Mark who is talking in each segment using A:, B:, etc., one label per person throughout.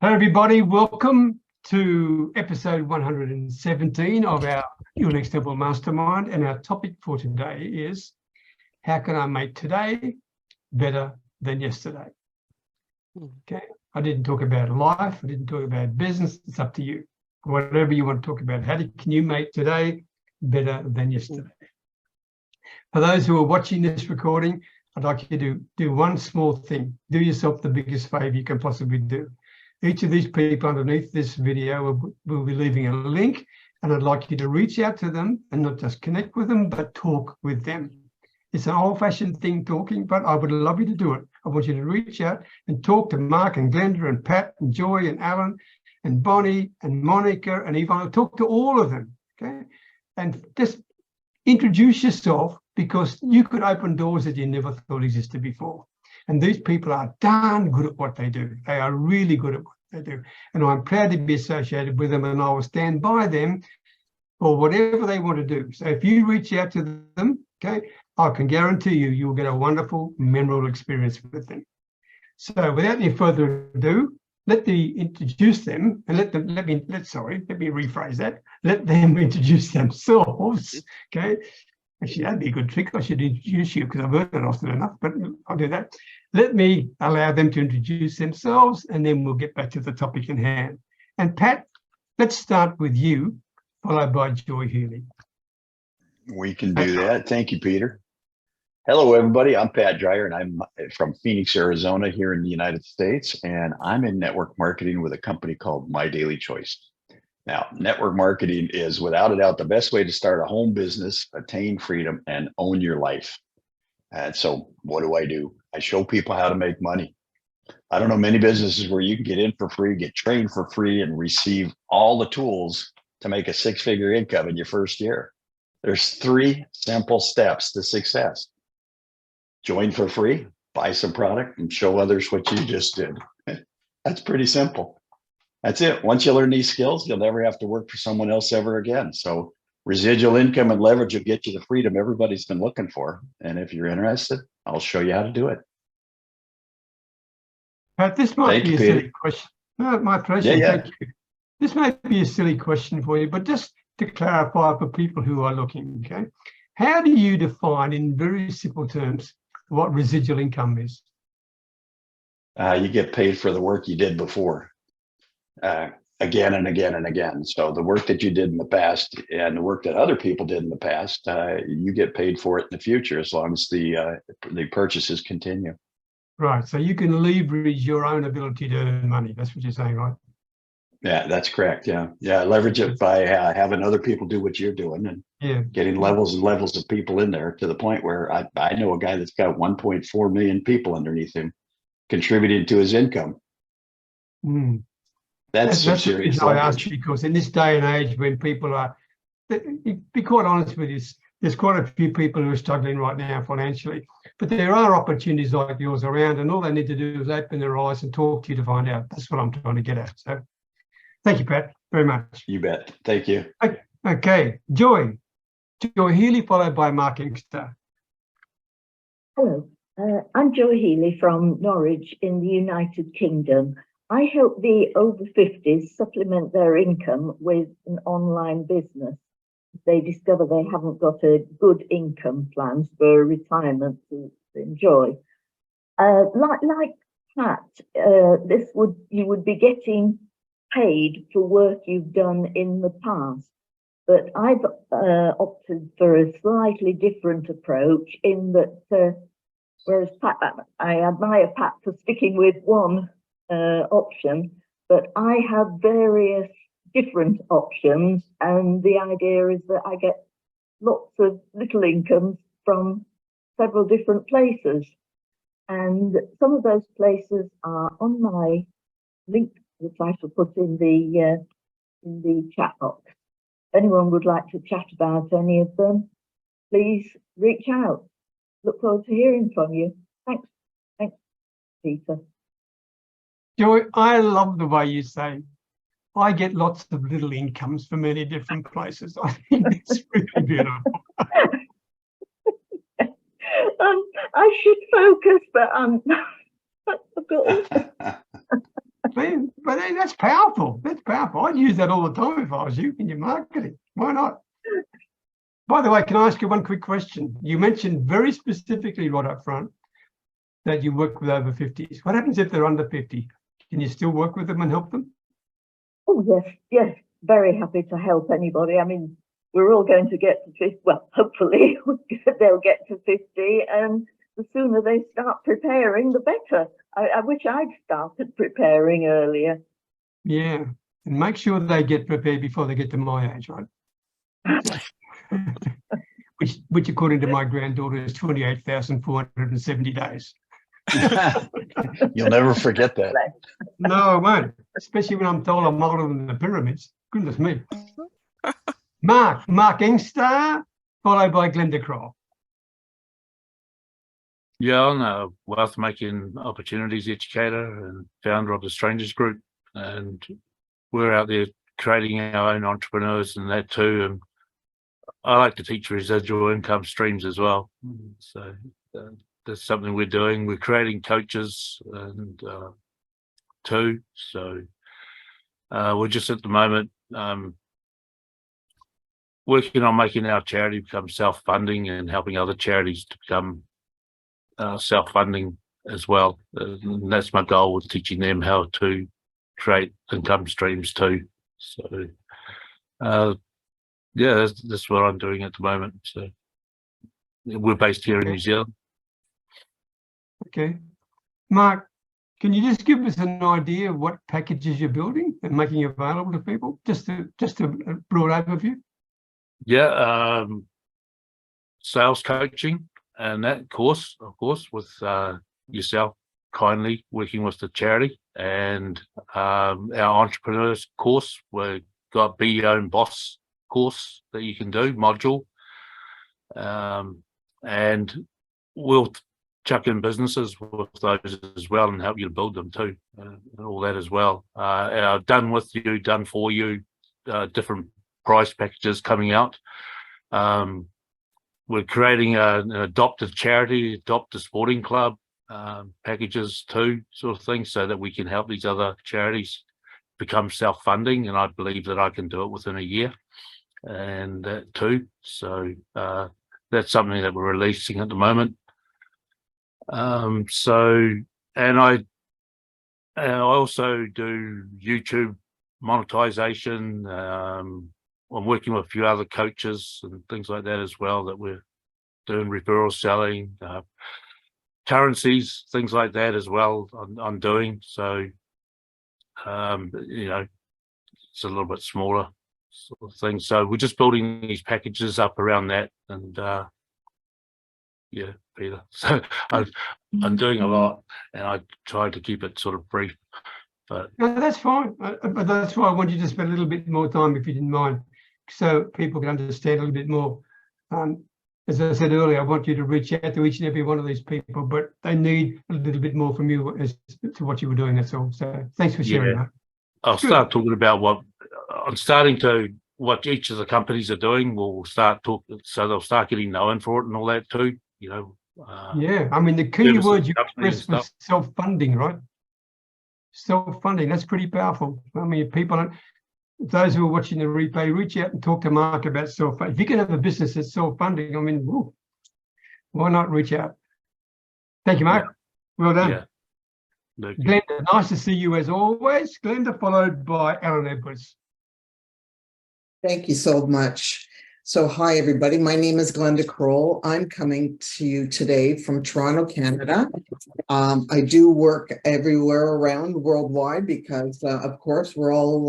A: Hello, everybody. Welcome to episode 117 of our Your Next Level Mastermind. And our topic for today is, how can I make today better than yesterday? Okay. I didn't talk about life. I didn't talk about business. It's up to you. Whatever you want to talk about, can you make today better than yesterday? For those who are watching this recording, I'd like you to do one small thing. Do yourself the biggest favor you can possibly do. Each of these people underneath this video will be leaving a link, and I'd like you to reach out to them and not just connect with them, but talk with them. It's an old-fashioned thing talking, but I would love you to do it. I want you to reach out and talk to Mark and Glenda and Pat and Joy and Alan and Bonnie and Monica and Yvonne. Talk to all of them, okay? And just introduce yourself, because you could open doors that you never thought existed before. And these people are darn good at what they do. They are really good at what they do. And I'm proud to be associated with them, and I will stand by them for whatever they want to do. So if you reach out to them, okay, I can guarantee you'll get a wonderful, memorable experience with them. So without any further ado, let me introduce them and let me rephrase that. Let them introduce themselves, okay? Actually, that'd be a good trick. I should introduce you, because I've heard it often enough, but I'll do that. Let me allow them to introduce themselves, and then we'll get back to the topic in hand. And Pat, let's start with you, followed by Joy Healy.
B: We can do that. Thank you, Peter. Hello, everybody. I'm Pat Dreyer, and I'm from Phoenix, Arizona, here in the United States, and I'm in network marketing with a company called My Daily Choice. Now, network marketing is without a doubt the best way to start a home business, attain freedom, and own your life. And so what do? I show people how to make money. I don't know many businesses where you can get in for free, get trained for free, and receive all the tools to make a six-figure income in your first year. There's 3 simple steps to success. Join for free, buy some product, and show others what you just did. That's pretty simple. That's it. Once you learn these skills, you'll never have to work for someone else ever again. So residual income and leverage will get you the freedom everybody's been looking for. And if you're interested, I'll show you how to do it.
A: Pat, this might be a silly question. No, my pleasure.
B: Yeah.
A: Thank you. This might be a silly question for you, but just to clarify for people who are looking, okay? How do you define in very simple terms what residual income is?
B: You get paid for the work you did before. Again and again and again. So the work that you did in the past and the work that other people did in the past, you get paid for it in the future, as long as the purchases continue.
A: Right. So you can leverage your own ability to earn money. That's what you're saying, right?
B: Yeah, that's correct. Yeah. Leverage it by having other people do what you're doing, and getting levels and levels of people in there, to the point where I know a guy that's got 1.4 million people underneath him contributing to his income. That's serious.
A: I asked, because in this day and age, when people are, to be quite honest with you, there's quite a few people who are struggling right now financially, but there are opportunities like yours around, and all they need to do is open their eyes and talk to you to find out. That's what I'm trying to get at. So thank you, Pat, very much.
B: You bet. Thank you.
A: Okay, Joy Healy, followed by Mark Inkster.
C: Hello, I'm Joy Healy from Norwich in the United Kingdom. I help the over 50s supplement their income with an online business. They discover they haven't got a good income plan for retirement to enjoy. Like Pat, you would be getting paid for work you've done in the past. But I've opted for a slightly different approach, in that whereas Pat, I admire Pat for sticking with one option, but I have various different options, and the idea is that I get lots of little incomes from several different places, and some of those places are on my link, which I shall put in the chat box. If anyone would like to chat about any of them, please reach out. Look forward to hearing from you. Thanks, Peter.
A: Joy, I love the way you say, I get lots of little incomes from many different places. I think it's really beautiful.
C: I should focus, but I've got
A: But then that's powerful. That's powerful. I'd use that all the time if I was you in your marketing. Why not? By the way, can I ask you one quick question? You mentioned very specifically right up front that you work with over 50s. What happens if they're under 50? Can you still work with them and help them?
C: Oh, yes, yes. Very happy to help anybody. I mean, we're all going to get to 50. Well, hopefully they'll get to 50. And the sooner they start preparing, the better. I wish I'd started preparing earlier.
A: Yeah. And make sure they get prepared before they get to my age, right? which according to my granddaughter is 28,470 days.
B: You'll never forget that.
A: No, I won't. Especially when I'm told I'm older than the pyramids. Goodness me. Mark Engstar, followed by Glenda Kroll.
D: Yeah, I'm a wealth making opportunities educator and founder of the Strangers Group, and we're out there creating our own entrepreneurs and that too. And I like to teach residual income streams as well. So that's something we're doing. We're creating coaches and too. So we're just at the moment working on making our charity become self-funding and helping other charities to become self-funding as well. And that's my goal, with teaching them how to create income streams too. So yeah, that's what I'm doing at the moment. So we're based here in New Zealand.
A: Okay. Mark, can you just give us an idea of what packages you're building and making available to people? Just a broad overview.
D: Yeah, sales coaching and that course, of course, with yourself kindly working with the charity, and our entrepreneurs course. We've got Be Your Own Boss course that you can do, module, and we'll chuck in businesses with those as well and help you to build them too, and all that as well. Our done with you, done for you, different price packages coming out. We're creating an adopted charity, adopt a sporting club packages too, sort of thing, so that we can help these other charities become self-funding, and I believe that I can do it within a year, and that too. So that's something that we're releasing at the moment. And I also do YouTube monetization. I'm working with a few other coaches and things like that as well, that we're doing referral selling, currencies, things like that as well. I'm doing. So you know, it's a little bit smaller sort of thing. So we're just building these packages up around that, and yeah, Peter. So I'm doing a lot, and I try to keep it sort of brief. But
A: no, that's fine. But that's why I want you to spend a little bit more time, if you didn't mind, so people can understand a little bit more. As I said earlier, I want you to reach out to each and every one of these people, but they need a little bit more from you as to what you were doing. That's all. So thanks for sharing that.
D: I'll start talking about what I'm starting to, what each of the companies are doing. We'll start talking, so they'll start getting known for it and all that too. You know.
A: Yeah, I mean, the key word you expressed was self-funding, right? Self-funding. That's pretty powerful. I mean, people, those who are watching the replay, reach out and talk to Mark about self-funding. If you can have a business that's self-funding, I mean, whoa, why not reach out? Thank you, Mark. Yeah. Well done. Yeah. Glenda, nice to see you as always. Glenda, followed by Alan Edwards.
E: Thank you so much. So hi, everybody. My name is Glenda Kroll. I'm coming to you today from Toronto, Canada. I do work everywhere around worldwide because, of course, we're all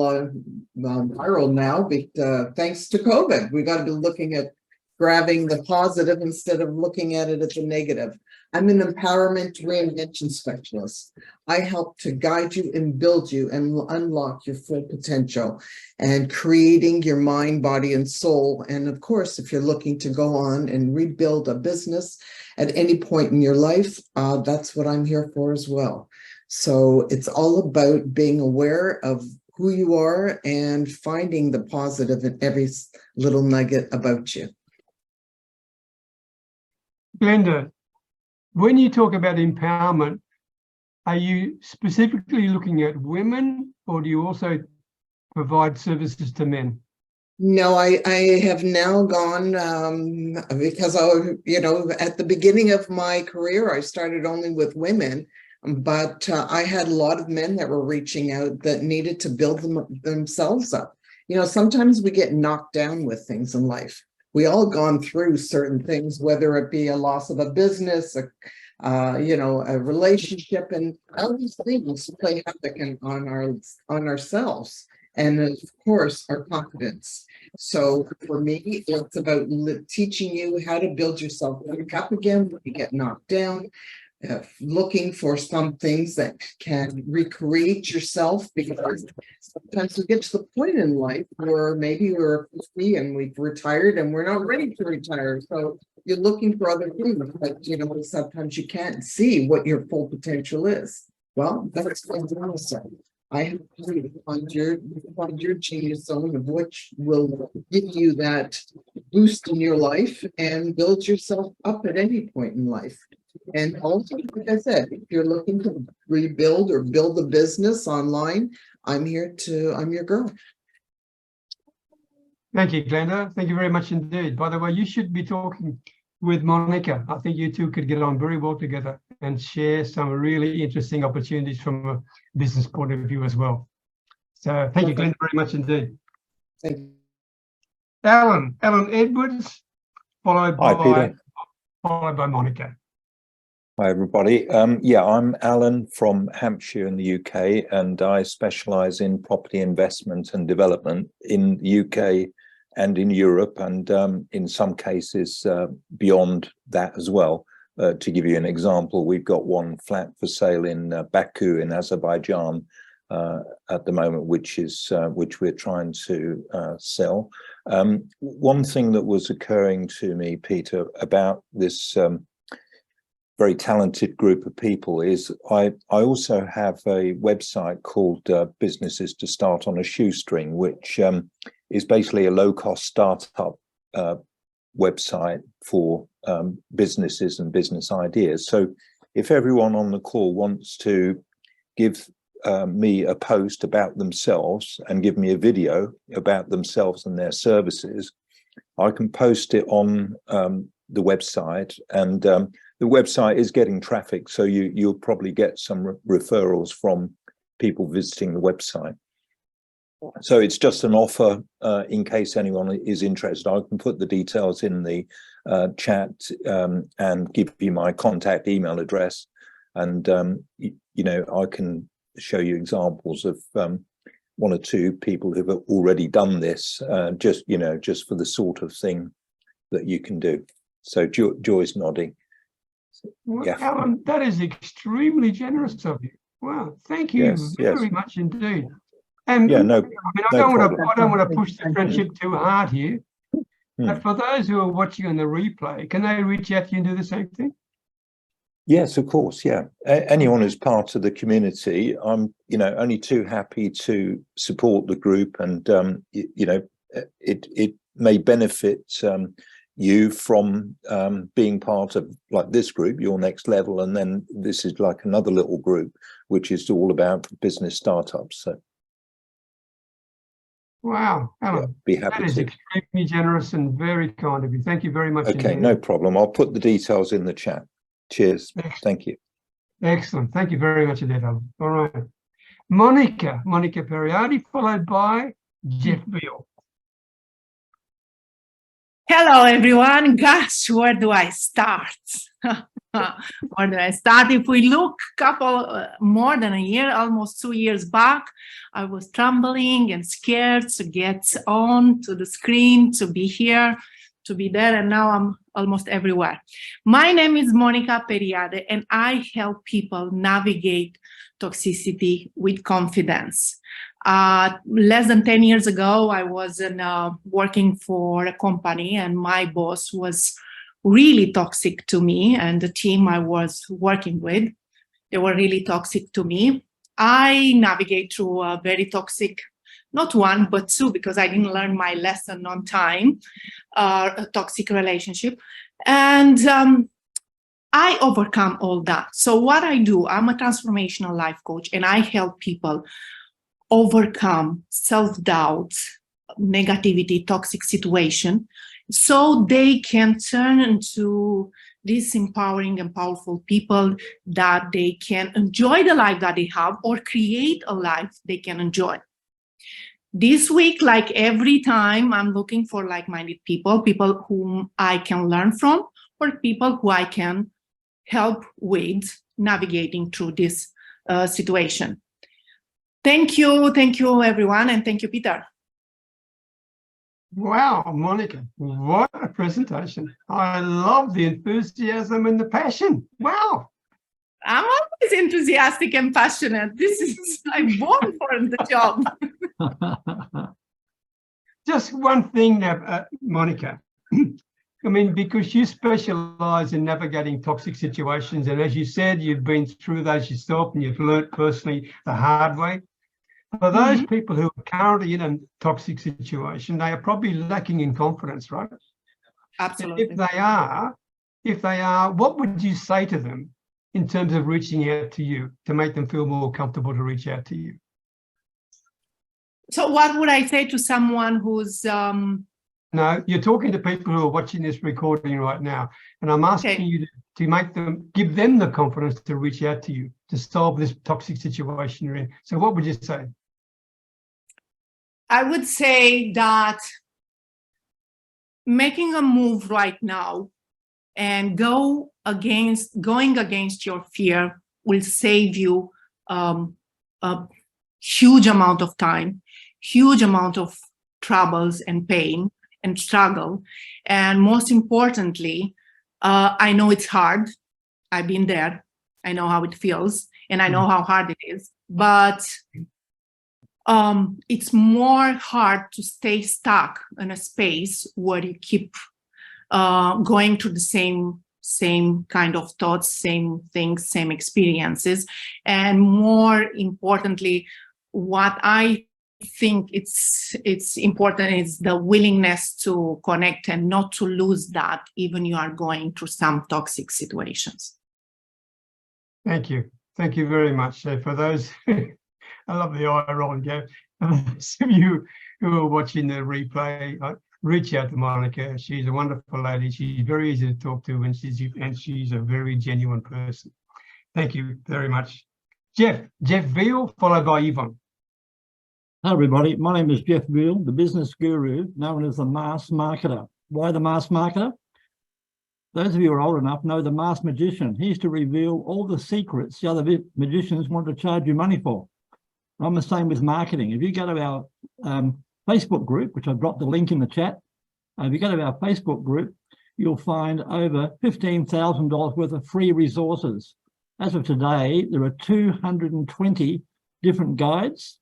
E: viral now. But, thanks to COVID, we got to be looking at grabbing the positive instead of looking at it as a negative. I'm an empowerment reinvention specialist. I help to guide you and build you and unlock your full potential and creating your mind, body, and soul. And of course, if you're looking to go on and rebuild a business at any point in your life, that's what I'm here for as well. So it's all about being aware of who you are and finding the positive in every little nugget about you.
A: Glenda, when you talk about empowerment, are you specifically looking at women, or do you also provide services to men?
E: No, I have now gone because at the beginning of my career, I started only with women, but I had a lot of men that were reaching out that needed to build themselves up. Sometimes we get knocked down with things in life. We all gone through certain things, whether it be a loss of a business, a relationship, and all these things play havoc on ourselves. And of course, our confidence. So for me, it's about teaching you how to build yourself back up again when you get knocked down, looking for some things that can recreate yourself, because sometimes we get to the point in life where maybe we're 50 and we've retired and we're not ready to retire. So you're looking for other things, but sometimes you can't see what your full potential is. Well, that's what I'm saying. I have to find your genius zone of which will give you that boost in your life and build yourself up at any point in life. And also, like I said, if you're looking to rebuild or build a business online, I'm your girl.
A: Thank you, Glenda. Thank you very much indeed. By the way, you should be talking with Monica. I think you two could get on very well together and share some really interesting opportunities from a business point of view as well. So thank you, Glenda, very much indeed.
E: Thank you.
A: Alan Edwards, followed by Monica.
F: Hi, everybody. I'm Alan from Hampshire in the UK, and I specialise in property investment and development in the UK and in Europe, and in some cases beyond that as well. To give you an example, we've got one flat for sale in Baku in Azerbaijan at the moment, which we're trying to sell. One thing that was occurring to me, Peter, about this very talented group of people is I also have a website called Businesses to Start on a Shoestring, which is basically a low-cost startup website for businesses and business ideas. So if everyone on the call wants to give me a post about themselves and give me a video about themselves and their services, I can post it on the website, and the website is getting traffic, so you'll probably get some referrals from people visiting the website. So it's just an offer in case anyone is interested. I can put the details in the chat and give you my contact email address, and I can show you examples of one or two people who've already done this, just for the sort of thing that you can do. So Joy's nodding.
A: Well,
F: Yeah.
A: Alan, that is extremely generous of you. Wow, thank you very much indeed. And
F: yeah, no,
A: I don't want to push the friendship too hard here. But for those who are watching on the replay, can they reach out to you and do the same thing? Yes,
F: of course. Yeah, anyone who's part of the community, I'm only too happy to support the group, and it may benefit you from being part of like this group, Your Next Level, and then this is like another little group which is all about business startups. So
A: wow, Alan,
F: be happy
A: that is extremely generous and very kind of you. Thank you very much.
F: Okay, no problem. I'll put the details in the chat. Cheers. Excellent. Thank you.
A: Excellent. Thank you very much indeed, Alan. All right. Monica Perriardi, followed by Jeff Beal.
G: Hello, everyone. Gosh, where do I start? Where do I start? If we look more than a year, almost 2 years back, I was trembling and scared to get on to the screen, to be here, to be there, and now I'm almost everywhere. My name is Monica Perriardi, and I help people navigate toxicity with confidence. Less than 10 years ago, I was working for a company, and my boss was really toxic to me, and the team I was working with, they were really toxic to me. I navigate through a very toxic, not one, but two, because I didn't learn my lesson on time, a toxic relationship. And I overcome all that. So what I do, I'm a transformational life coach, and I help people overcome self-doubt, negativity, toxic situation, so they can turn into these empowering and powerful people that they can enjoy the life that they have, or create a life they can enjoy. This week, like every time, I'm looking for like-minded people, people whom I can learn from, or people who I can help with navigating through this situation. Thank you, everyone, and thank you, Peter.
A: Wow, Monica, what a presentation. I love the enthusiasm and the passion. Wow.
G: I'm always enthusiastic and passionate. This is, I'm born for the job.
A: Just one thing, Monica. I mean, because you specialize in navigating toxic situations, and as you said, you've been through those yourself and you've learned personally the hard way. For those people who are currently in a toxic situation, they are probably lacking in confidence, right?
G: Absolutely.
A: And if they are, what would you say to them in terms of reaching out to you to make them feel more comfortable to reach out to you?
G: So what would I say to someone who's
A: No, you're talking to people who are watching this recording right now, and I'm asking you to give them the confidence to reach out to you to solve this toxic situation you're in. So what would you say?
G: I would say that making a move right now and going against your fear will save you a huge amount of time, huge amount of troubles and pain and struggle. And most importantly, I know it's hard. I've been there. I know how it feels, and I know how hard it is. But it's more hard to stay stuck in a space where you keep going through the same kind of thoughts, same things, same experiences. And more importantly, what I think it's important is the willingness to connect and not to lose that, even you are going through some toxic situations.
A: Thank you. Thank you very much. So for those, I love the eye roll, Gav. Some of you who are watching the replay, reach out to Monica. She's a wonderful lady. She's very easy to talk to, and she's a very genuine person. Thank you very much. Jeff Veal, followed by Yvonne.
H: Hi, everybody. My name is Jeff Veal, the business guru, known as the mass marketer. Why the mass marketer? Those of you who are old enough know the mass magician. He used to reveal all the secrets the other magicians wanted to charge you money for. I'm the same with marketing. If you go to our Facebook group, which I've dropped the link in the chat, if you go to our Facebook group, you'll find over $15,000 worth of free resources. As of today, there are 220 different guides,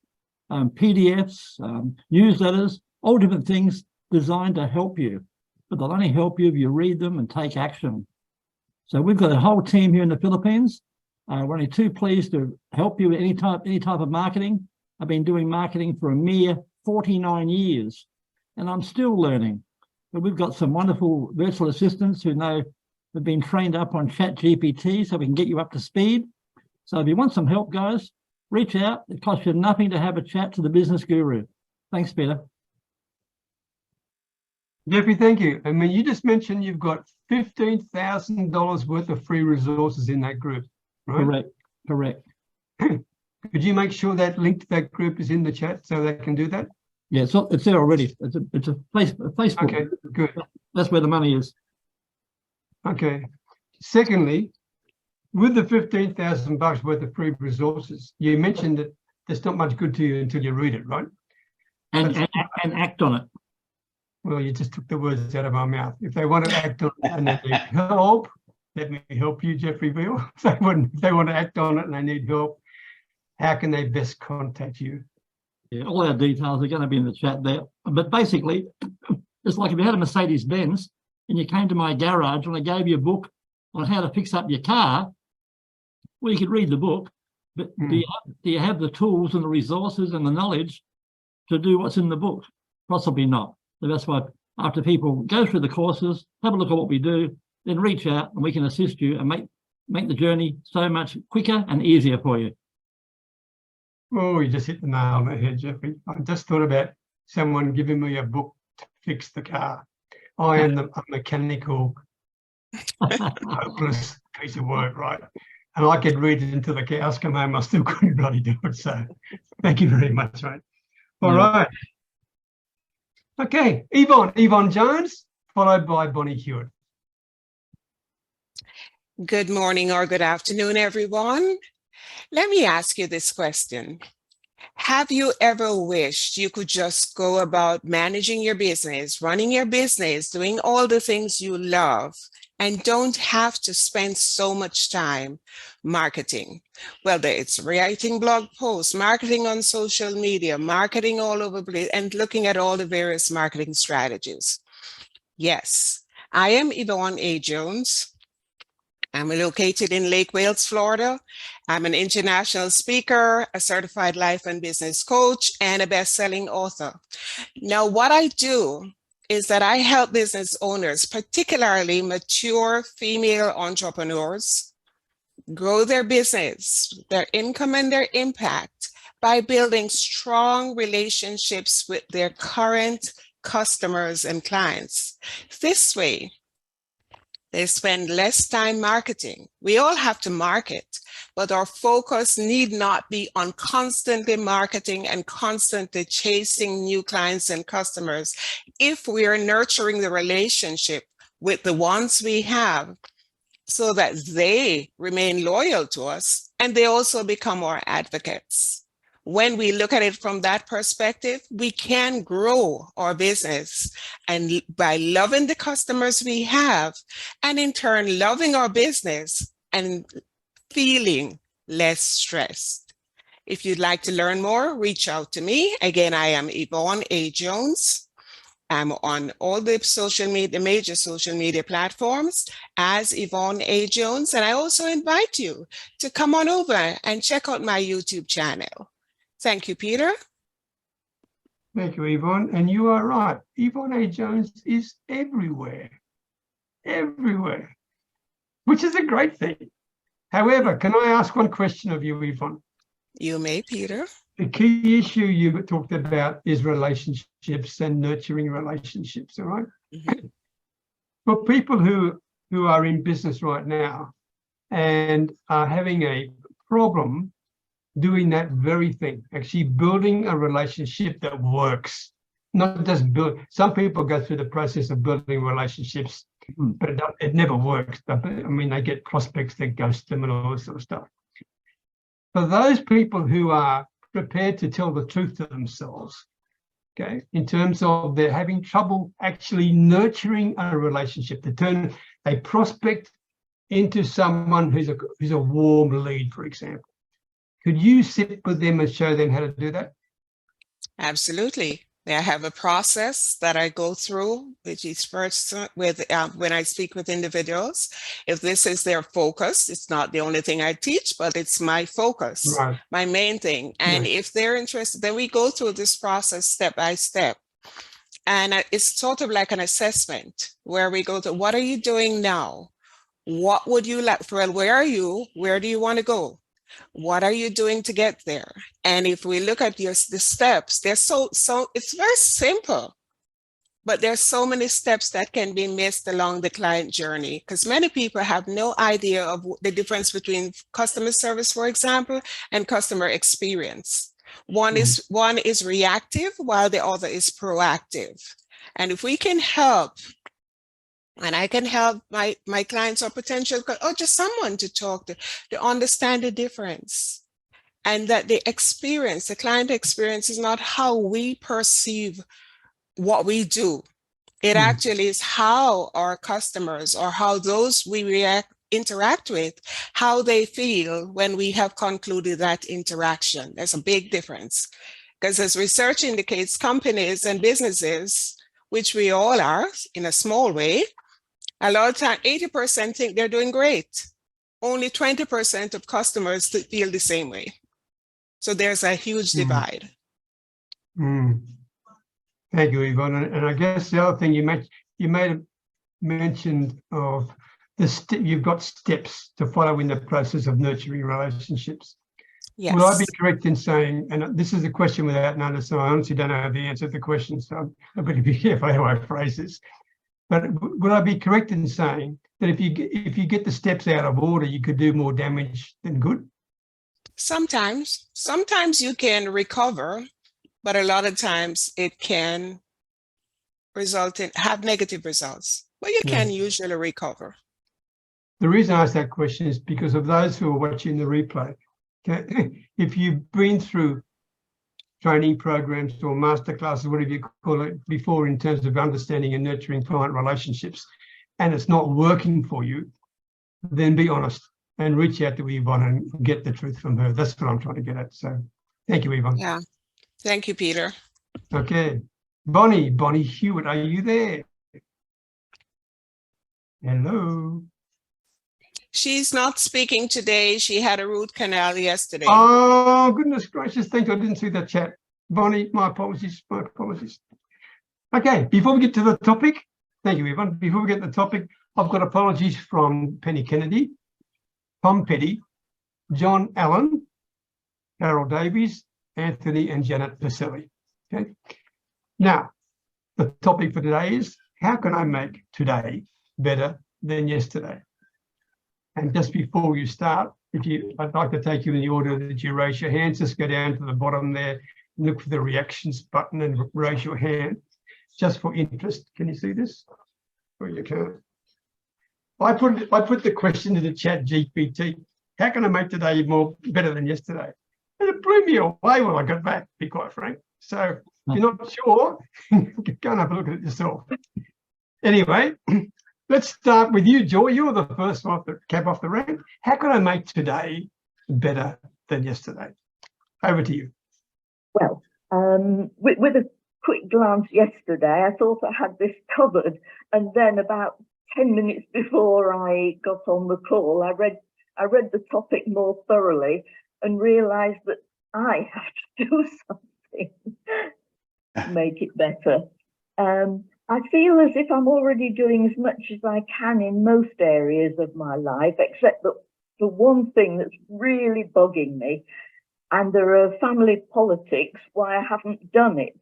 H: PDFs, newsletters, all different things designed to help you. But they'll only help you if you read them and take action. So we've got a whole team here in the Philippines. We're only too pleased to help you with any type of marketing. I've been doing marketing for a mere 49 years, and I'm still learning. But we've got some wonderful virtual assistants who have been trained up on ChatGPT, so we can get you up to speed. So if you want some help, guys, reach out. It costs you nothing to have a chat to the business guru. Thanks, Peter.
A: Jeffrey, thank you. I mean, you just mentioned you've got $15,000 worth of free resources in that group, right?
H: Correct.
A: Could you make sure that link to that group is in the chat so they can do that?
H: Yeah, it's there already. It's a Facebook.
A: Okay, good.
H: That's where the money is.
A: Okay. Secondly, with the $15,000 worth of free resources, you mentioned that there's not much good to you until you read it, right?
H: And act on it.
A: Well, you just took the words out of my mouth. If they want to act on it and they need help, let me help you, Jeffrey Veal. If they want to act on it and they need help, how can they best contact you?
H: Yeah, all our details are going to be in the chat there. But basically, it's like if you had a Mercedes-Benz and you came to my garage and I gave you a book on how to fix up your car, well, you could read the book, but do you have the tools and the resources and the knowledge to do what's in the book? Possibly not. So that's why after people go through the courses, have a look at what we do, then reach out and we can assist you and make the journey so much quicker and easier for you.
A: Oh, you just hit the nail on the head, Jeffrey. I just thought about someone giving me a book to fix the car. I am a mechanical, hopeless piece of work, right? And I could read it until the cows come home. I still couldn't bloody do it. So thank you very much, mate. All right. Okay, Yvonne Jones, followed by Bonnie Hewitt.
I: Good morning or good afternoon, everyone. Let me ask you this question. Have you ever wished you could just go about managing your business, running your business, doing all the things you love, and don't have to spend so much time marketing? Whether it's writing blog posts, marketing on social media, marketing all over the place, and looking at all the various marketing strategies. Yes, I am Yvonne A. Jones. I'm located in Lake Wales, Florida. I'm an international speaker, a certified life and business coach, and a best-selling author. Now, what I do is that I help business owners, particularly mature female entrepreneurs, grow their business, their income and their impact by building strong relationships with their current customers and clients. This way, they spend less time marketing. We all have to market, but our focus need not be on constantly marketing and constantly chasing new clients and customers if we are nurturing the relationship with the ones we have so that they remain loyal to us and they also become our advocates. When we look at it from that perspective, we can grow our business and by loving the customers we have, and in turn, loving our business and feeling less stressed. If you'd like to learn more, reach out to me. Again, I am Yvonne A. Jones. I'm on all the major social media platforms as Yvonne A. Jones. And I also invite you to come on over and check out my YouTube channel. Thank you, Peter.
A: Thank you, Yvonne. And you are right. Yvonne A. Jones is everywhere, which is a great thing. However, can I ask one question of you, Yvonne?
I: You may, Peter.
A: The key issue you talked about is relationships and nurturing relationships, all right? Mm-hmm. For people who are in business right now and are having a problem doing that very thing, actually building a relationship that works, not just build. Some people go through the process of building relationships, but it never works. I mean, they get prospects that ghost them and all this sort of stuff. For those people who are prepared to tell the truth to themselves, okay, in terms of they're having trouble actually nurturing a relationship, to turn a prospect into someone who's a warm lead, for example. Could you sit with them and show them how to do that?
I: Absolutely. I have a process that I go through, which is first with when I speak with individuals. If this is their focus, it's not the only thing I teach, but it's my focus, right, my main thing. And right, if they're interested, then we go through this process step by step. And it's sort of like an assessment where we go to, what are you doing now? What would you like? Well, where are you? Where do you want to go? What are you doing to get there? And if we look at the steps, they're so it's very simple, but there's so many steps that can be missed along the client journey because many people have no idea of the difference between customer service, for example, and customer experience. One is reactive while the other is proactive. And if we can help, and I can help my clients or potential, or just someone to talk to understand the difference. And that the experience, the client experience is not how we perceive what we do. It actually is how our customers or how those we interact with, how they feel when we have concluded that interaction. There's a big difference. Because as research indicates, companies and businesses, which we all are in a small way, a lot of time, 80% think they're doing great. Only 20% of customers feel the same way. So there's a huge divide.
A: Thank you, Yvonne. And I guess the other thing you made a mention of you've got steps to follow in the process of nurturing relationships.
I: Yes.
A: Would I be correct in saying, and this is a question without notice, so I honestly don't know the answer to the question, so I better be careful how I phrase this. But would I be correct in saying that if you get the steps out of order, you could do more damage than good?
I: Sometimes you can recover, but a lot of times it can have negative results, but you can usually recover.
A: The reason I ask that question is because of those who are watching the replay. If you've been through training programs or masterclasses, whatever you call it, before in terms of understanding and nurturing client relationships, and it's not working for you, then be honest and reach out to Yvonne and get the truth from her. That's what I'm trying to get at. So thank you, Yvonne.
I: Yeah. Thank you, Peter.
A: Okay. Bonnie Hewitt, are you there? Hello.
I: She's not speaking today. She had a root canal yesterday.
A: Oh, goodness gracious. Thank you. I didn't see that chat. Bonnie, my apologies. My apologies. Okay, before we get to the topic, thank you, Yvonne. Before we get to the topic, I've got apologies from Penny Kennedy, Tom Petty, John Allen, Carol Davies, Anthony and Janet Pacelli. Okay. Now, the topic for today is, how can I make today better than yesterday? And just before you start, I'd like to take you in the order that you raise your hands. Just go down to the bottom there, look for the reactions button and raise your hand. Just for interest. Can you see this? Or you can't. I put the question to the chat GPT. How can I make today better than yesterday? And it blew me away when I got back, to be quite frank. So if you're not sure, go and have a look at it yourself. Anyway, let's start with you, Joy. You're the first one to cap off the rank. How can I make today better than yesterday? Over to you.
C: Well, with a quick glance yesterday, I thought I had this covered, and then about 10 minutes before I got on the call, I read the topic more thoroughly and realised that I have to do something to make it better. I feel as if I'm already doing as much as I can in most areas of my life, except that the one thing that's really bugging me, and there are family politics why I haven't done it.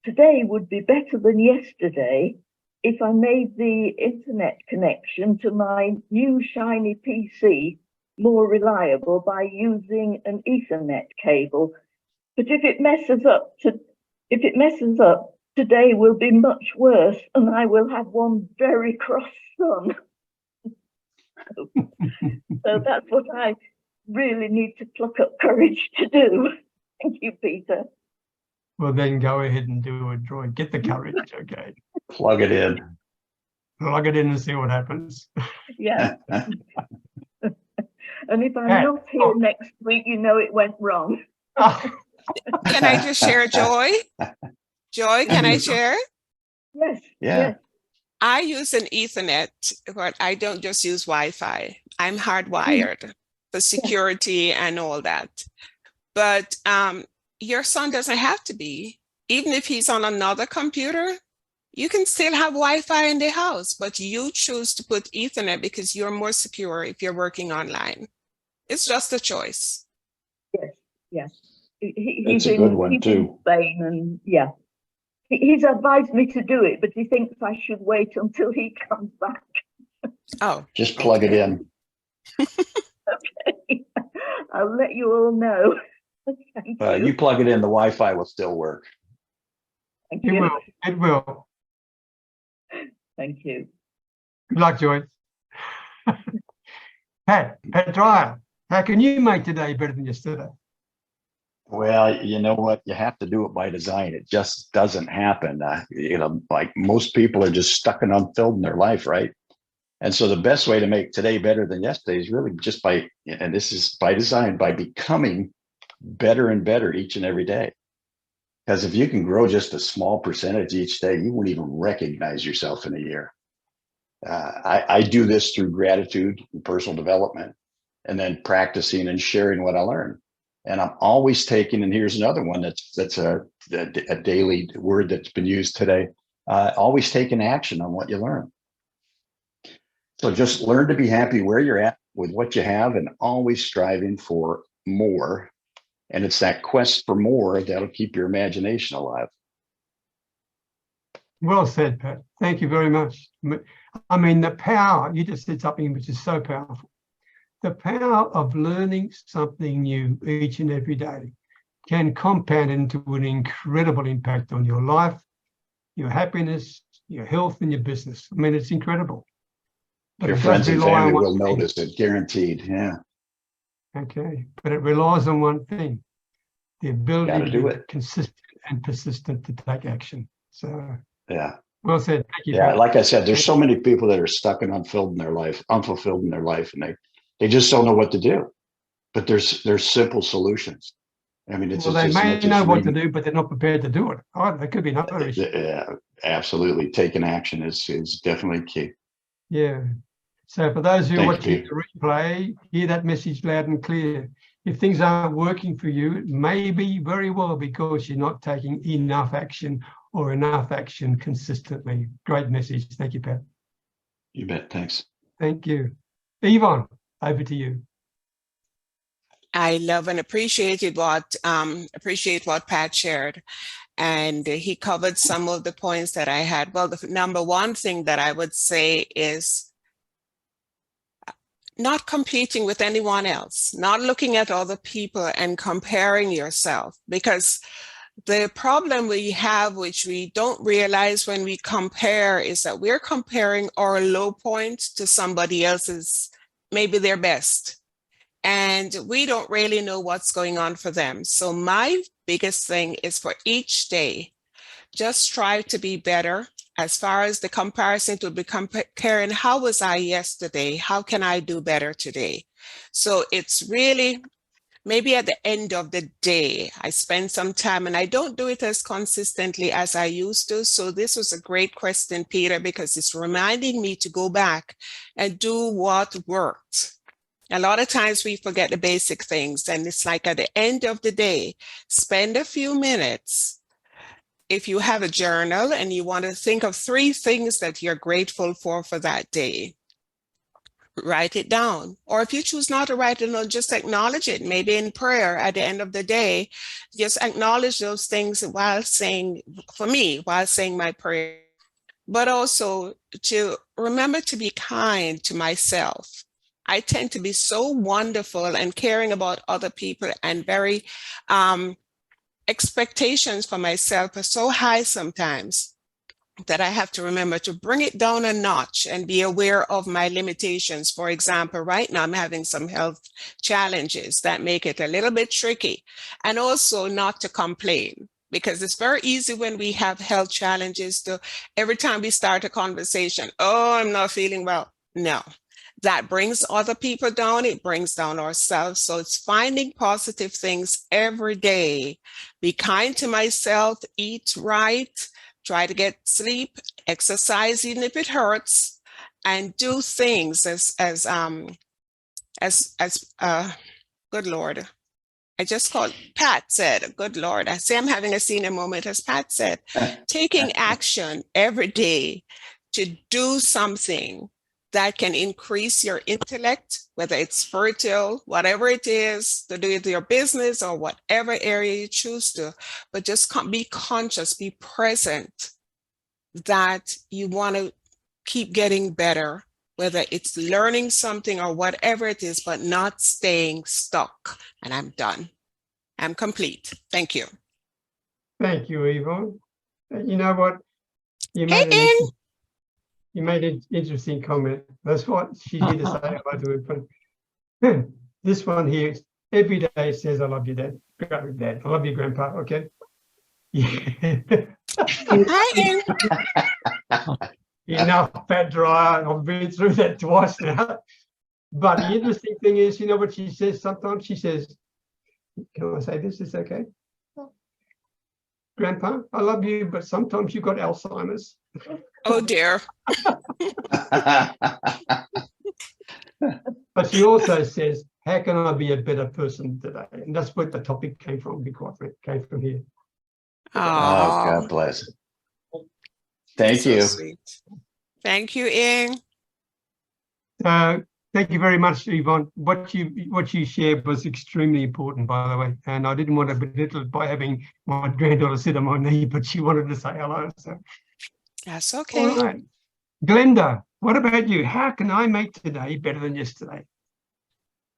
C: Today would be better than yesterday if I made the internet connection to my new shiny PC more reliable by using an Ethernet cable. But if it messes up, today will be much worse, and I will have one very cross son. So that's what I really need to pluck up courage to do. Thank you, Peter.
A: Well, then go ahead and do it, Joy. Get the courage, okay?
B: Plug it in.
A: Plug it in and see what happens.
C: Yeah. And if I'm not here next week, you know it went wrong.
I: Can I just share, Joy? Joy, can I share?
C: Yes.
B: Yeah.
C: Yes.
I: I use an Ethernet, but I don't just use Wi-Fi. I'm hardwired for security and all that. But your son doesn't have to be. Even if he's on another computer, you can still have Wi-Fi in the house, but you choose to put Ethernet because you're more secure if you're working online. It's just a choice.
C: Yes, yes.
B: It's a good one too.
C: In Spain, and yeah. He's advised me to do it, but he thinks I should wait until he comes back.
I: Oh.
B: Just plug it in.
C: Okay. I'll let you all know. Thank you.
B: You plug it in, the Wi-Fi will still work.
C: Thank
A: It
C: you.
A: will. It will.
C: Thank you.
A: Good luck, Joy. Pat Dreyer, how can you make today better than yesterday?
B: Well, you know what? You have to do it by design. It just doesn't happen. Like most people are just stuck and unfilled in their life, right? And so the best way to make today better than yesterday is really just by, and this is by design, by becoming better and better each and every day. Because if you can grow just a small percentage each day, you won't even recognize yourself in a year. I do this through gratitude and personal development, and then practicing and sharing what I learn. And I'm always taking, and here's another one that's a daily word that's been used today, always taking action on what you learn. So just learn to be happy where you're at with what you have and always striving for more. And it's that quest for more that'll keep your imagination alive.
A: Well said, Pat. Thank you very much. I mean, the power, you just said something which is so powerful. The power of learning something new each and every day can compound into an incredible impact on your life, your happiness, your health, and your business. I mean, it's incredible. But
B: Your
A: it does
B: friends and
A: rely on
B: family
A: one
B: will
A: thing.
B: notice it, guaranteed. Yeah,
A: Okay, but it relies on one thing, the ability
B: Gotta
A: to
B: do
A: be
B: it.
A: consistent and persistent to take action. So,
B: yeah.
A: well said. Thank you.
B: Yeah,
A: Pat.
B: like I said, there's
A: Thank
B: so
A: you.
B: many people that are stuck and unfulfilled in their life, and they just don't know what to do. But there's simple solutions. I mean, it's
A: Well, they
B: just as
A: may
B: much as
A: know what to
B: reading.
A: do, but they're not prepared to do it. Oh, that could be another issue.
B: Yeah, absolutely. Taking action is definitely key.
A: Yeah. So for those who are
B: Thank you,
A: watching the replay, hear that message loud and clear. If things aren't working for you, it may be very well because you're not taking enough action or enough action consistently. Great message. Thank you, Pat.
B: You bet. Thanks.
A: Thank you. Yvonne, over to you.
I: I love and appreciate what Pat shared. And he covered some of the points that I had. Well, the number one thing that I would say is not competing with anyone else, not looking at other people and comparing yourself, because the problem we have, which we don't realize when we compare, is that we're comparing our low point to somebody else's, maybe their best. And we don't really know what's going on for them. So my biggest thing is for each day, just strive to be better. As far as the comparison, to be comparing, how was I yesterday? How can I do better today? So it's really, maybe at the end of the day, I spend some time, and I don't do it as consistently as I used to. So this was a great question, Peter, because it's reminding me to go back and do what worked. A lot of times we forget the basic things, and it's like at the end of the day, spend a few minutes. If you have a journal and you want to think of 3 things that you're grateful for that day, write it down. Or if you choose not to write it down, just acknowledge it. Maybe in prayer at the end of the day, just acknowledge those things while saying my prayer. But also to remember to be kind to myself. I tend to be so wonderful and caring about other people, and very expectations for myself are so high sometimes that I have to remember to bring it down a notch and be aware of my limitations. For example, right now I'm having some health challenges that make it a little bit tricky, and also not to complain, because it's very easy when we have health challenges to, every time we start a conversation, oh, I'm not feeling well. No. That brings other people down, it brings down ourselves. So it's finding positive things every day. Be kind to myself, eat right, try to get sleep, exercise even if it hurts, and do things as good Lord. I just called, Pat said, good Lord. I say I'm having a senior moment, as Pat said, taking action every day to do something that can increase your intellect, whether it's fertile, whatever it is, to do with your business or whatever area you choose to, but just be conscious, be present that you want to keep getting better, whether it's learning something or whatever it is, but not staying stuck. And I'm done. I'm complete. Thank you.
A: Thank you, Yvonne. You know what? You
I: Hey,
A: made an interesting comment. That's what she's here to say about it. This one here, every day says, I love you, Dad. Dad. I love you, Grandpa. Okay. Yeah.
I: Hi,
A: Enough, Pat Dryer. I've been through that twice now. But the interesting thing is, you know what she says? Sometimes she says, can I say this? Is okay? Grandpa, I love you, but sometimes you've got Alzheimer's.
I: Oh dear.
A: But she also says, how can I be a better person today? And that's what the topic came from, because it came from here.
B: Oh,
I: Oh,
B: God bless. Thank
I: so
B: you.
I: sweet. Thank you, Ing.
A: Thank you very much, Yvonne. What you shared was extremely important, by the way, and I didn't want to belittle it by having my granddaughter sit on my knee, but she wanted to say hello. So
I: That's
A: all
I: okay.
A: right, Glenda, what about you? How can I make today better than yesterday?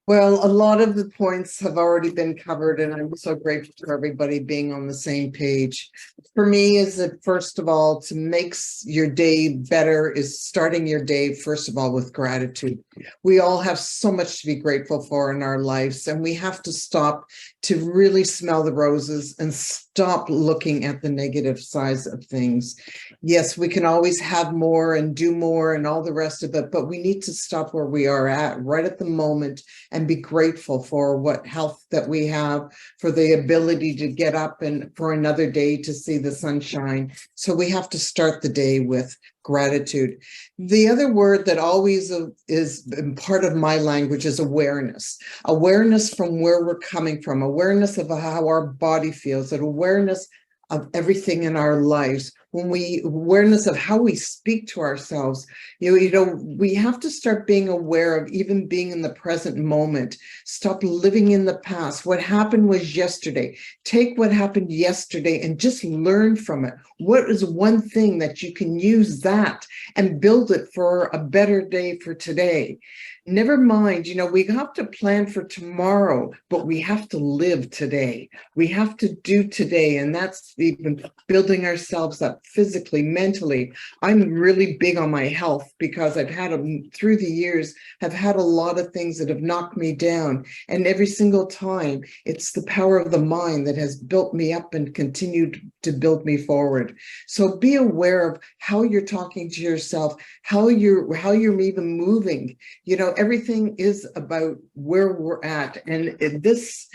E: Well, a lot of the points have already been covered, and I'm so grateful for everybody being on the same page. For me, is that first of all, to make your day better is starting your day, first of all, with gratitude. We all have so much to be grateful for in our lives, and we have to stop to really smell the roses and stop looking at the negative sides of things. Yes, we can always have more and do more and all the rest of it, but we need to stop where we are at right at the moment and be grateful for what health that we have, for the ability to get up and for another day to see the sunshine. So we have to start the day with gratitude. The other word that always is part of my language is awareness. Awareness from where we're coming from, awareness of how our body feels, and awareness of everything in our lives. Awareness of how we speak to ourselves. You know, we have to start being aware of even being in the present moment. Stop living in the past. What happened was yesterday. Take what happened yesterday and just learn from it. What is one thing that you can use that and build it for a better day for today? Never mind, you know, we have to plan for tomorrow, but we have to live today. We have to do today, and that's even building ourselves up physically, mentally. I'm really big on my health because I've had through the years, have had a lot of things that have knocked me down. And every single time, it's the power of the mind that has built me up and continued to build me forward. So be aware of how you're talking to yourself, how you're even moving. You know, everything is about where we're at, and this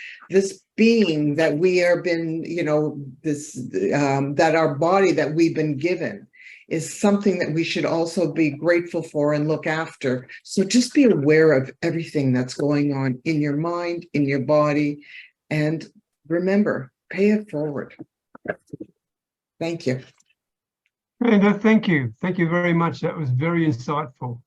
E: being that we are been, you know, this that our body that we've been given is something that we should also be grateful for and look after. So just be aware of everything that's going on in your mind, in your body, and remember, pay it forward. Thank you.
A: Glenda, thank you. Thank you very much. That was very insightful.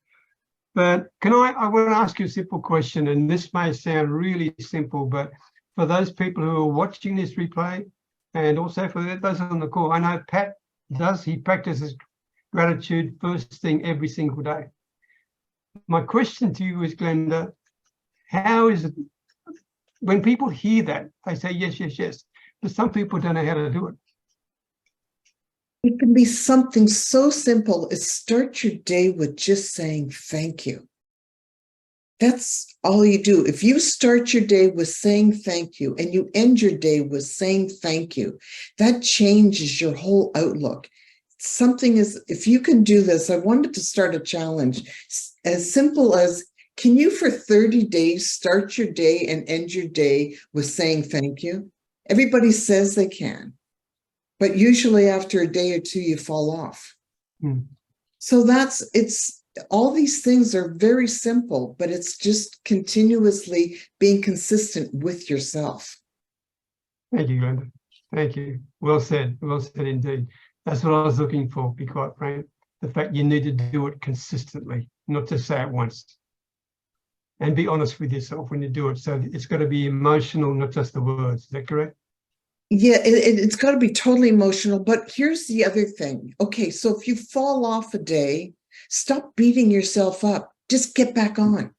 A: But I want to ask you a simple question, and this may sound really simple, but for those people who are watching this replay, and also for those on the call, I know Pat he practices gratitude first thing every single day. My question to you is, Glenda, how is it, when people hear that, they say yes, yes, yes, but some people don't know how to do it.
E: It can be something so simple as start your day with just saying thank you. That's all you do. If you start your day with saying thank you and you end your day with saying thank you, that changes your whole outlook. Something is, if you can do this, I wanted to start a challenge as simple as, can you for 30 days start your day and end your day with saying thank you? Everybody says they can. But usually after a day or two, you fall off. So it's all these things are very simple, but it's just continuously being consistent with yourself.
A: Thank you, Glenda. Thank you. Well said indeed. That's what I was looking for, be quite frank. The fact you need to do it consistently, not just say it once. And be honest with yourself when you do it. So it's got to be emotional, not just the words. Is that correct?
E: Yeah, it's got to be totally emotional. But here's the other thing. Okay, so if you fall off a day, stop beating yourself up. Just get back on.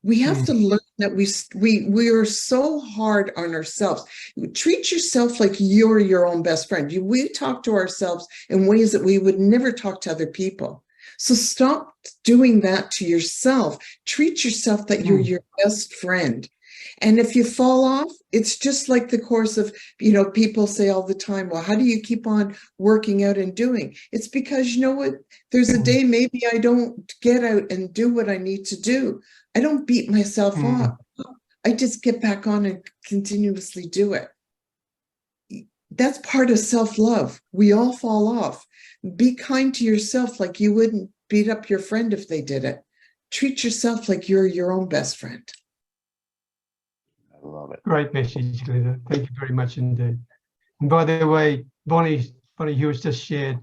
E: We have to learn that we are so hard on ourselves. Treat yourself like you're your own best friend. We talk to ourselves in ways that we would never talk to other people. So stop doing that to yourself. Treat yourself that you're your best friend. And if you fall off, it's just like the course of, you know, people say all the time, well, how do you keep on working out and doing? It's because, you know what, there's a day maybe I don't get out and do what I need to do. I don't beat myself up. I just get back on and continuously do it. That's part of self-love. We all fall off. Be kind to yourself like you wouldn't beat up your friend if they did it. Treat yourself like you're your own best friend.
B: I love it.
A: Great message, Glenda. Thank you very much indeed. And by the way, Bonnie who has just shared,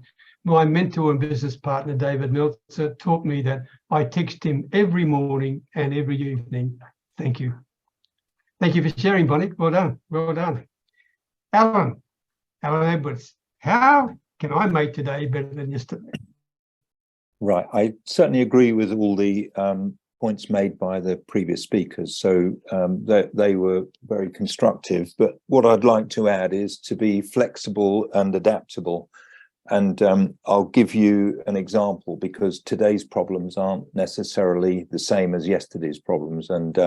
A: my mentor and business partner, David Meltzer, taught me that I text him every morning and every evening. Thank you. Thank you for sharing, Bonnie. Well done. Well done. Alan Edwards, how can I make today better than yesterday?
F: Right. I certainly agree with all the points made by the previous speakers. So they were very constructive. But what I'd like to add is to be flexible and adaptable. And I'll give you an example, because today's problems aren't necessarily the same as yesterday's problems. And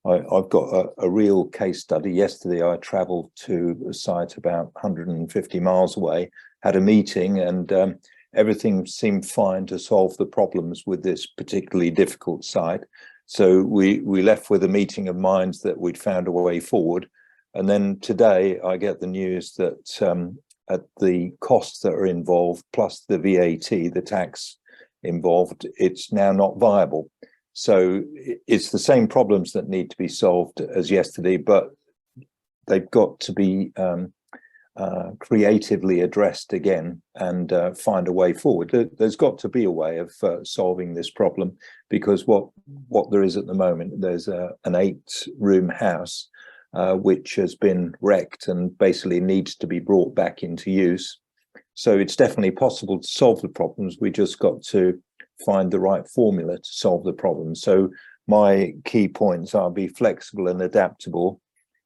F: I've got a real case study. Yesterday, I traveled to a site about 150 miles away, had a meeting, and everything seemed fine to solve the problems with this particularly difficult site. So we left with a meeting of minds that we'd found a way forward. And then today I get the news that at the costs that are involved, plus the VAT, the tax involved, it's now not viable. So it's the same problems that need to be solved as yesterday, but they've got to be creatively addressed again and find a way forward. There's got to be a way of solving this problem, because what there is at the moment, there's an 8-room house which has been wrecked and basically needs to be brought back into use. So it's definitely possible to solve the problems. We just got to find the right formula to solve the problem. So my key points are: be flexible and adaptable,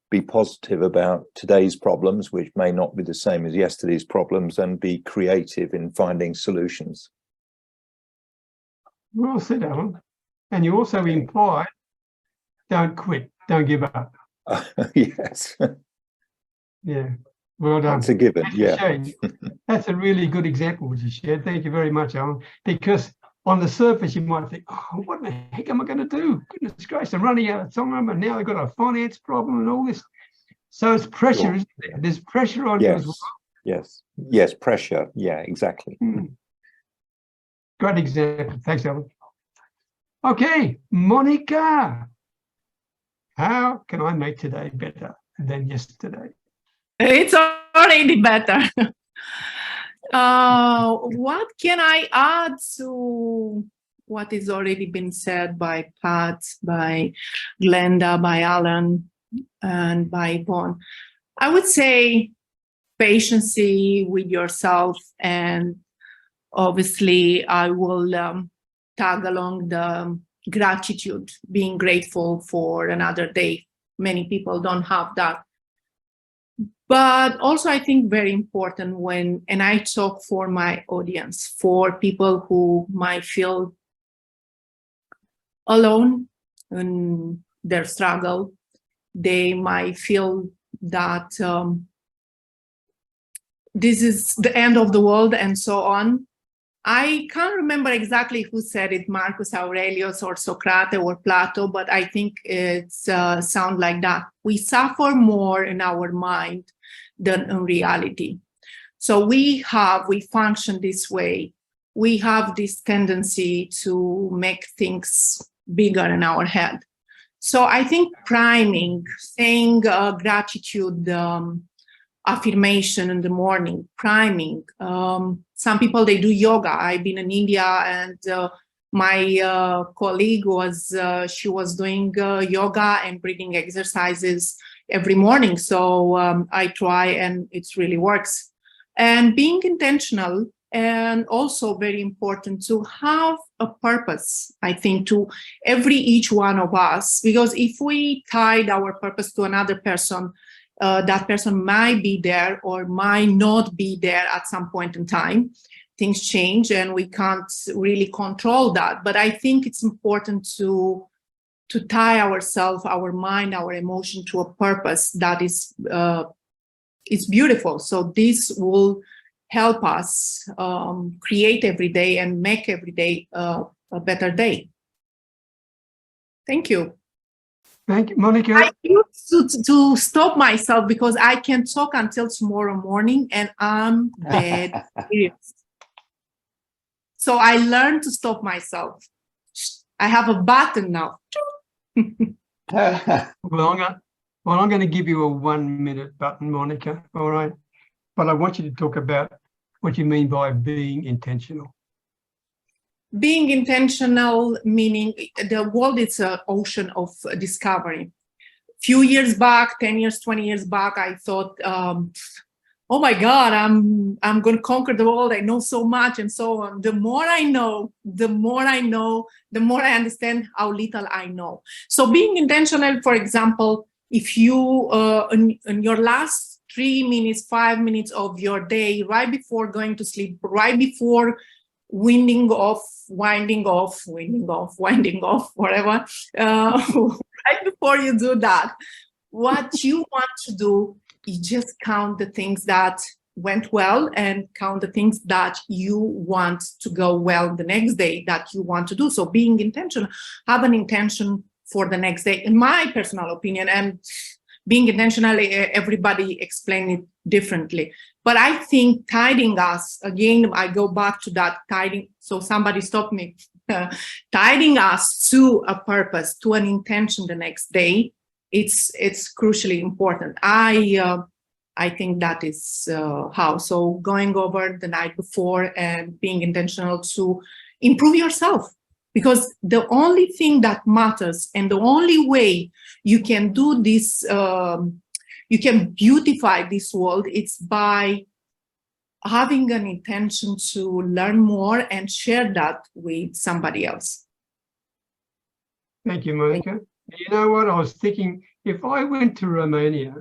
F: be positive about today's problems, which may not be the same as yesterday's problems, and be creative in finding solutions.
A: Well said, Alan. And you also implied, don't quit, don't give up.
F: Yes.
A: Yeah, well done.
F: That's a given, yeah.
A: That's a really good example which you shared. Thank you very much, Alan. Because on the surface, you might think, oh, what the heck am I going to do? Goodness gracious, I'm running out of time, and now I've got a finance problem and all this. So it's pressure,
F: Sure.
A: isn't there? There's pressure on you as well.
F: Yes, pressure. Yeah, exactly.
A: Great example. Thanks, Alan. Okay, Monica. How can I make today better than yesterday?
G: It's already better. What can I add to what has already been said by Pat, by Glenda, by Alan, and by Yvonne? I would say patience with yourself, and obviously I will tag along the gratitude, being grateful for another day. Many people don't have that. But also I think very important when, and I talk for my audience, for people who might feel alone in their struggle, they might feel that this is the end of the world and so on. I can't remember exactly who said it, Marcus Aurelius or Socrates or Plato, but I think it's sound like that. We suffer more in our mind than in reality. So we function this way. We have this tendency to make things bigger in our head. So I think priming, saying gratitude, affirmation in the morning, priming. Some people, they do yoga. I've been in India, and my colleague she was doing yoga and breathing exercises every morning. So I try, and it really works. And being intentional, and also very important to have a purpose, I think, to each one of us, because if we tied our purpose to another person, that person might be there or might not be there at some point in time. Things change and we can't really control that. But I think it's important to tie ourselves, our mind, our emotion to a purpose that is beautiful. So this will help us create every day and make every day a better day. Thank you.
A: Thank you, Monica.
G: I used to stop myself because I can talk until tomorrow morning, and I'm dead serious. So I learned to stop myself. I have a button now.
A: Well, I'm going to give you a 1-minute button, Monica. All right. But I want you to talk about what you mean by being intentional.
G: Being intentional, meaning the world is an ocean of discovery. Few years back, 10 years, 20 years back, I thought, oh my God, I'm going to conquer the world. I know so much and so on. The more I know, the more I understand how little I know. So being intentional, for example, if you, in your last 3 minutes, 5 minutes of your day, right before going to sleep, right before winding off, whatever, right before you do that, what you want to do, you just count the things that went well and count the things that you want to go well the next day that you want to do. So being intentional, have an intention for the next day, in my personal opinion. And being intentional, everybody explain it differently. But I think guiding us, again, I go back to that guiding. So somebody stop me. Guiding us to a purpose, to an intention the next day, it's crucially important. I think that is how. So going over the night before and being intentional to improve yourself, because the only thing that matters and the only way you can do this, you can beautify this world, it's by having an intention to learn more and share that with somebody else.
A: Thank you, Monica. You know what? I was thinking, if I went to Romania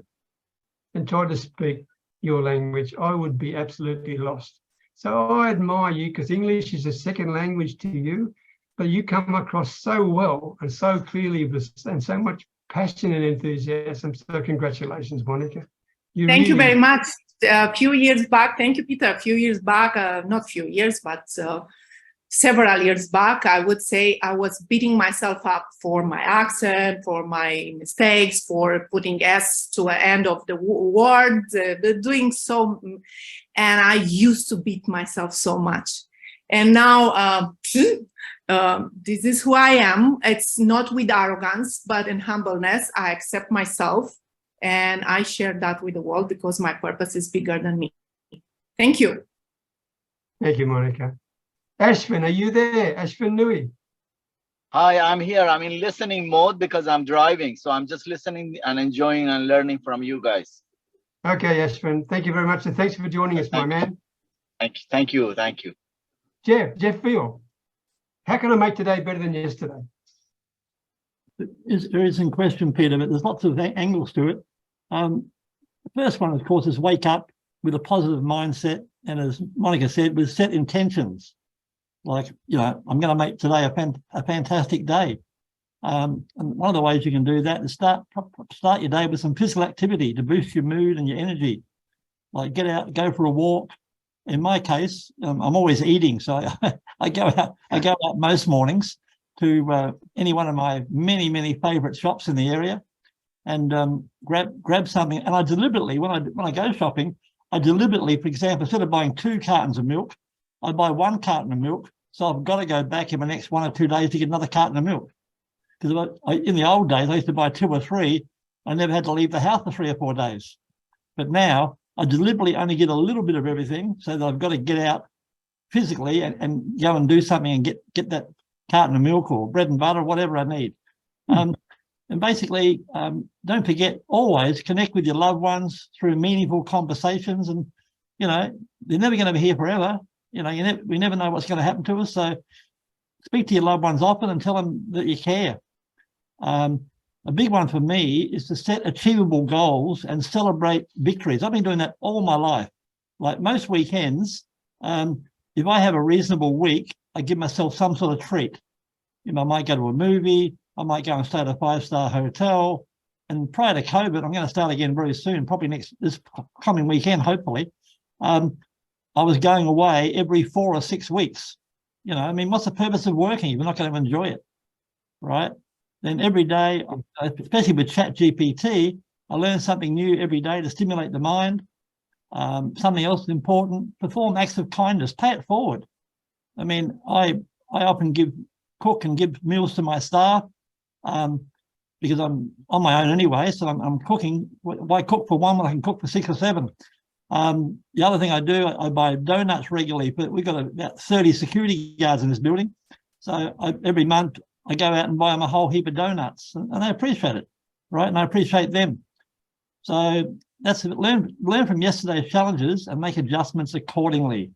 A: and tried to speak your language, I would be absolutely lost. So I admire you because English is a second language to you, but you come across so well and so clearly and so much passion and enthusiasm. So congratulations, Monica.
G: Thank you very much. A few years back, thank you, Peter. A few years back, not few years, but several years back, I would say I was beating myself up for my accent, for my mistakes, for putting S to the end of the word, doing so. And I used to beat myself so much. And now this is who I am. It's not with arrogance, but in humbleness. I accept myself and I share that with the world because my purpose is bigger than me. Thank you.
A: Thank you, Monica. Ashwin, are you there? Ashwin Nui.
J: Hi, I'm here. I'm in listening mode because I'm driving. So I'm just listening and enjoying and learning from you guys.
A: Okay, Ashwin, thank you very much. And thanks for joining us, my man.
J: Thank you. Thank you.
A: Jeff Veal, how can I make today better than yesterday?
H: There is in question, Peter, but there's lots of angles to it. The first one, of course, is wake up with a positive mindset. And as Monica said, with set intentions. Like, you know, I'm going to make today a fantastic day. And one of the ways you can do that is start your day with some physical activity to boost your mood and your energy. Like get out, go for a walk. In my case, I'm always eating, so I go out most mornings to any one of my many favorite shops in the area, and grab something. And I deliberately, when I go shopping, I deliberately, for example, instead of buying 2 cartons of milk, I buy 1 carton of milk. So I've got to go back in the next 1 or 2 days to get another carton of milk. Because in the old days, I used to buy 2 or 3. I never had to leave the house for 3 or 4 days. But now I deliberately only get a little bit of everything so that I've got to get out physically and go and do something and get that carton of milk or bread and butter, whatever I need. And basically, don't forget, always connect with your loved ones through meaningful conversations. And, you know, they're never going to be here forever. You know, we never know what's going to happen to us. So speak to your loved ones often and tell them that you care. A big one for me is to set achievable goals and celebrate victories. I've been doing that all my life. Like most weekends, if I have a reasonable week, I give myself some sort of treat. You know, I might go to a movie, I might go and stay at a 5-star hotel. And prior to COVID, I'm going to start again very soon, probably this coming weekend, hopefully. I was going away every 4 or 6 weeks. You know, I mean, what's the purpose of working if you're not going to enjoy it, right? Then every day, especially with ChatGPT, I learn something new every day to stimulate the mind. Something else important, perform acts of kindness, pay it forward. I mean, I often cook and give meals to my staff because I'm on my own anyway, so I'm cooking. Why cook for one when I can cook for 6 or 7? The other thing I do, I buy donuts regularly, but we've got about 30 security guards in this building. So every month I go out and buy them a whole heap of donuts, and they appreciate it, right? And I appreciate them. So that's learn from yesterday's challenges and make adjustments accordingly.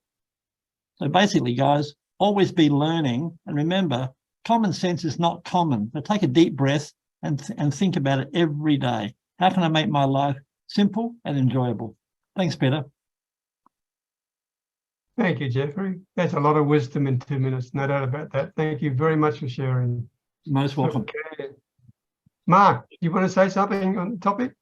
H: So basically, guys, always be learning, and remember, common sense is not common. But take a deep breath and think about it every day. How can I make my life simple and enjoyable? Thanks, Peter.
A: Thank you, Jeffrey. That's a lot of wisdom in 2 minutes, no doubt about that. Thank you very much for sharing.
H: Most welcome.
A: Okay. Mark, you want to say something on the topic?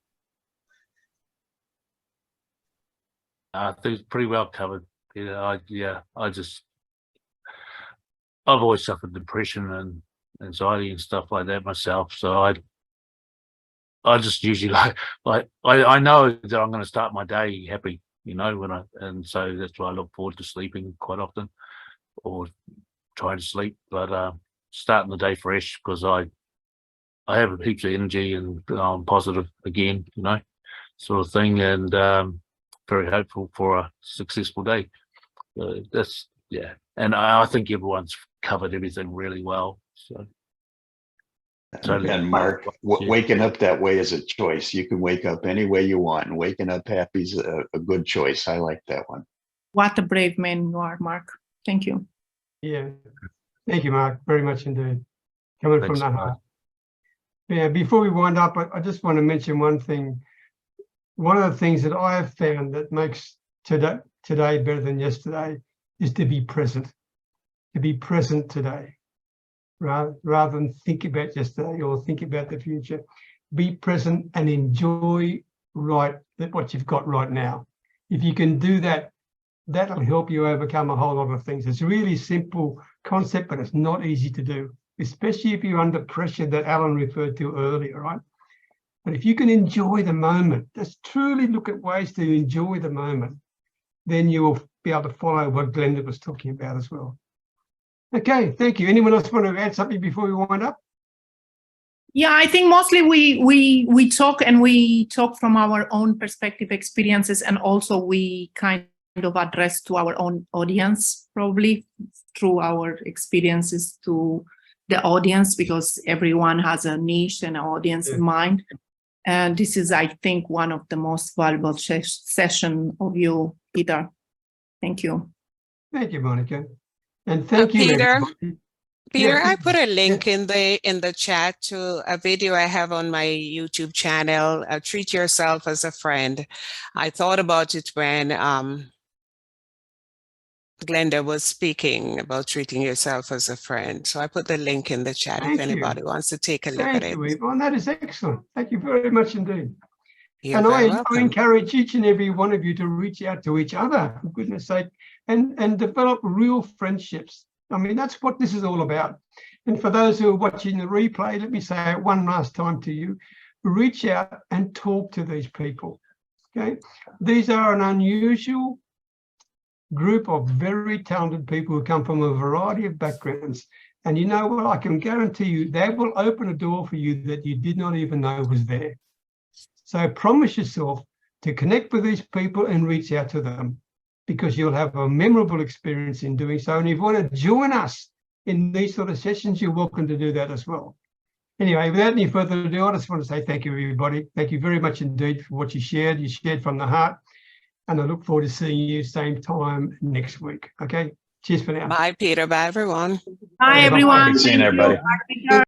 D: I think it's pretty well covered. I've always suffered depression and anxiety and stuff like that myself. So I just usually I know that I'm going to start my day happy, and so that's why I look forward to sleeping quite often, or trying to sleep, but starting the day fresh, because I have heaps of energy and I'm positive again, sort of thing, and very hopeful for a successful day. And I think everyone's covered everything really well. So.
B: And Mark, waking up that way is a choice. You can wake up any way you want, and waking up happy is a good choice. I like that one.
G: What a brave man you are, Mark. Thank you.
A: Yeah. Thank you, Mark, very much indeed. Coming from the heart. Yeah, before we wind up, I just want to mention one thing. One of the things that I have found that makes today better than yesterday is to be present. To be present today. Rather than think about yesterday or think about the future, be present and enjoy what you've got right now. If you can do that, that'll help you overcome a whole lot of things. It's a really simple concept, but it's not easy to do, especially if you're under pressure that Alan referred to earlier, right? But if you can enjoy the moment, just truly look at ways to enjoy the moment, then you will be able to follow what Glenda was talking about as well. Okay, thank you. Anyone else want to add something before we wind up?
G: Yeah, I think mostly we talk from our own perspective, experiences, and also we kind of address to our own audience, probably through our experiences to the audience, because everyone has a niche and an audience in mind. And this is, I think, one of the most valuable session of you, Peter. Thank you.
A: Thank you, Monica. And thank you,
I: Peter. Peter,
A: Yeah.
I: I put a link in the chat to a video I have on my YouTube channel, Treat Yourself as a Friend. I thought about it when Glenda was speaking about treating yourself as a friend. So I put the link in the chat if anybody wants to take a look at it.
A: Thank you, Yvonne. That is excellent. Thank you very much indeed.
I: You're
A: and
I: very
A: I
I: welcome.
A: encourage each and every one of you to reach out to each other, for goodness sake, and develop real friendships. I mean, that's what this is all about. And for those who are watching the replay, let me say it one last time to you. Reach out and talk to these people, okay? These are an unusual group of very talented people who come from a variety of backgrounds. And you know what? I can guarantee you they will open a door for you that you did not even know was there. So promise yourself to connect with these people and reach out to them, because you'll have a memorable experience in doing so. And if you want to join us in these sort of sessions, you're welcome to do that as well. Anyway, without any further ado, I just want to say thank you, everybody. Thank you very much indeed for what you shared. You shared from the heart. And I look forward to seeing you same time next week. Okay, cheers for now.
I: Bye, Peter. Bye, everyone.
G: Bye, everyone.
B: Good seeing everybody.